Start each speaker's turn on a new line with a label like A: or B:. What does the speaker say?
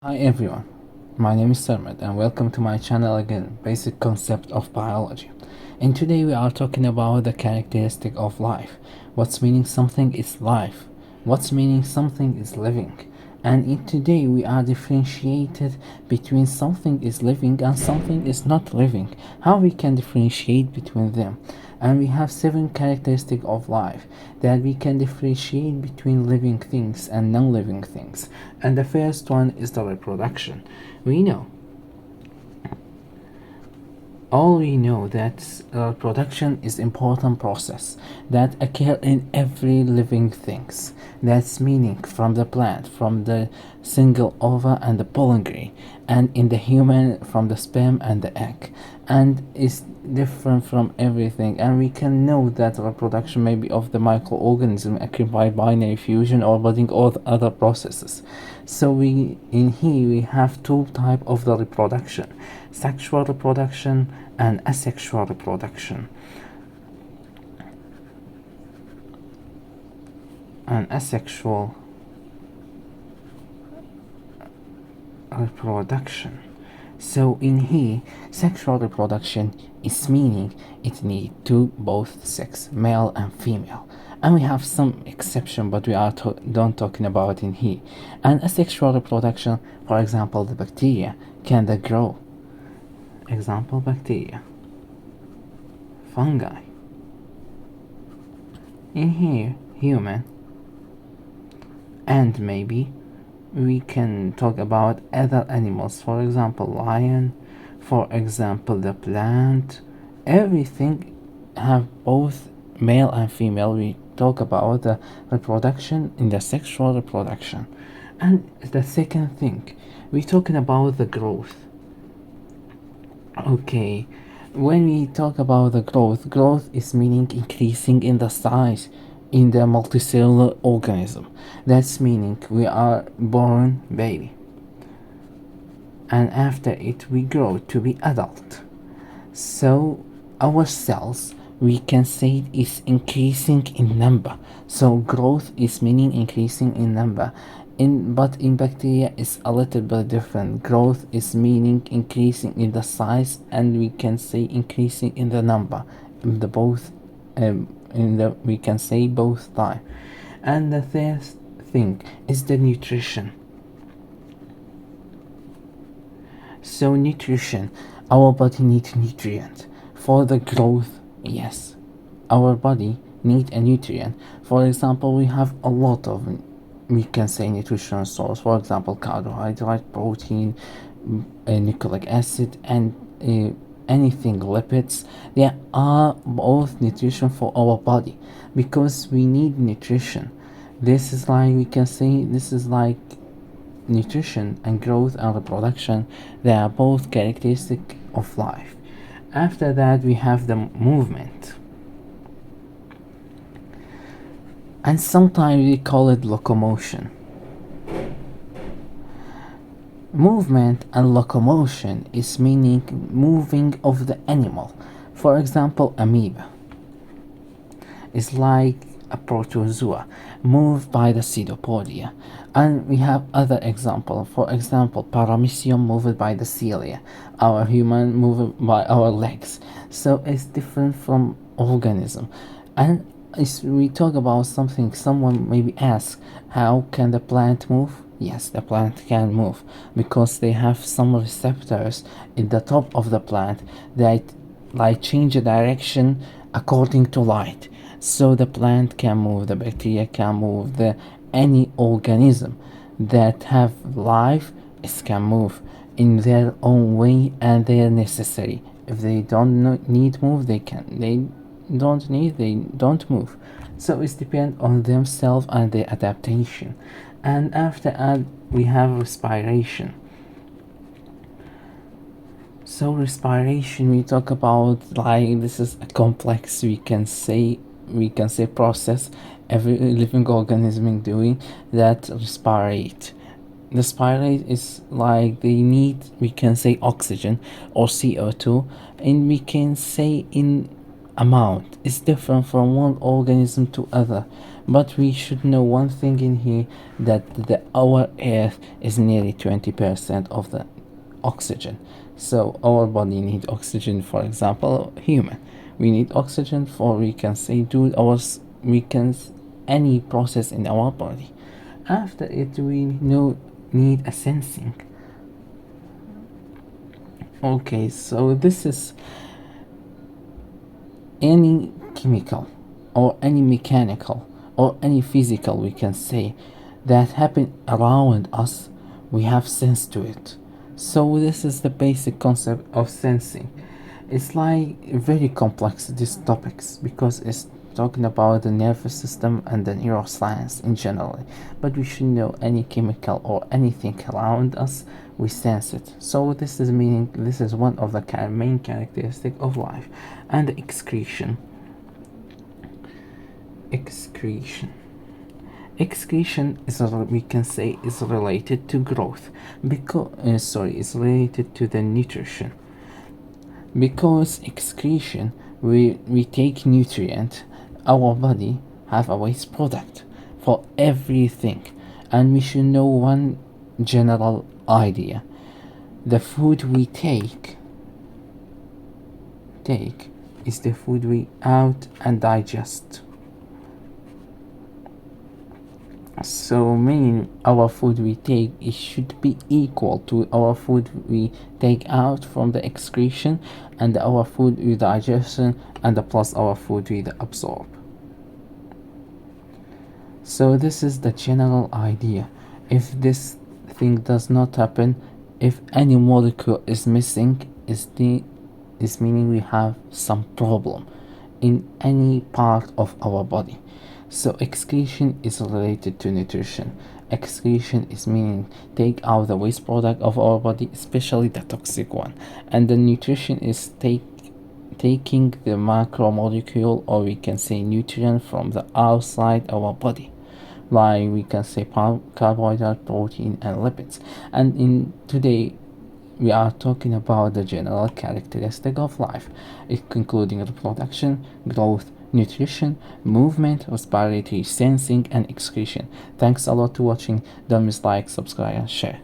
A: Hi everyone, my name is Sarmad and welcome to my channel again, Basic Concept of Biology. And today we are talking about the characteristic of life. What's meaning something is life? What's meaning something is living? And in today we are differentiated between something is living and something is not living. How we can differentiate between them? And we have 7 characteristics of life that we can differentiate between living things and non-living things. And the first one is the reproduction. We know that reproduction is important process that occur in every living things. That's meaning from the plant, from the single ova and the pollen grain, and in the human from the sperm and the egg, and is different from everything. And we can know that reproduction may be of the microorganism occurred by binary fusion or budding or other processes. So we have two type of the reproduction: sexual reproduction and asexual reproduction. And asexual reproduction. So in here, sexual reproduction is meaning it need to both sex, male and female. And we have some exception, but we are don't talking about in here. And asexual reproduction, for example, the bacteria can they grow. Example, bacteria, fungi. In here, human, and maybe we can talk about other animals, for example lion, for example the plant. Everything have both male and female. We talk about the reproduction in the sexual reproduction. And the second thing, we're talking about the growth. Okay, when we talk about the growth is meaning increasing in the size in the multicellular organism. That's meaning we are born baby, and after it we grow to be adult. So our cells, we can say it is increasing in number. So growth is meaning increasing in number. But in bacteria it's a little bit different. Growth is meaning increasing in the size, and we can say increasing in the number. In the both we can say both time. And the third thing is the nutrition. So nutrition, our body needs nutrient for the growth. Yes, our body need a nutrient. For example, we have a lot of, we can say, nutritional source. For example, carbohydrate, protein, nucleic acid, and anything lipids. They are both nutrition for our body because we need nutrition. This is like, we can say, this is like nutrition and growth and reproduction. They are both characteristic of life. After that we have the movement, and sometimes we call it locomotion. Movement and locomotion is meaning moving of the animal. For example, amoeba is like a protozoa moved by the pseudopodia. And we have other example. For example, paramecium moved by the cilia, our human moved by our legs. So it's different from organism. And if we talk about something, someone maybe ask, how can the plant move? Yes, the plant can move because they have some receptors in the top of the plant that like change the direction according to light. So the plant can move, the bacteria can move, the any organism that have life is can move in their own way, and they are necessary. If they don't need move, they can. They don't need, they don't move. So it's depend on themselves and their adaptation. And after that we have respiration. So respiration, we talk about like this is a complex, we can say process every living organism doing that. Respirate. Respirate is like they need, we can say, oxygen or CO2, and we can say in amount. It's different from one organism to other. But we should know one thing in here, that our earth is nearly 20% of the oxygen. So our body need oxygen. For example, human, we need oxygen for, we can say, do our we can any process in our body. After it, we know need a sensing. Okay, so this is any chemical or any mechanical or any physical, we can say, that happen around us, we have sense to it. So this is the basic concept of sensing. It's like very complex, these topics, because it's talking about the nervous system and the neuroscience in general. But we should know any chemical or anything around us, we sense it. So this is meaning, this is one of the main characteristic of life. And excretion. Excretion is, we can say, is related to growth, because is related to the nutrition. Because excretion, we take nutrient, our body have a waste product for everything. And we should know one general idea: the food we take is the food we out and digest. So meaning our food we take, it should be equal to our food we take out from the excretion, and our food we digestion, and plus our food we absorb. So this is the general idea. If this thing does not happen, if any molecule is missing, is meaning we have some problem in any part of our body. So excretion is related to nutrition. Excretion is meaning take out the waste product of our body, especially the toxic one. And the nutrition is taking the macromolecule, or we can say nutrient, from the outside our body, like we can say carbohydrate, protein, and lipids. And in today we are talking about the general characteristic of life, including reproduction, growth, nutrition, movement, respiratory, sensing, and excretion. Thanks a lot to watching. Don't miss like, subscribe, and share.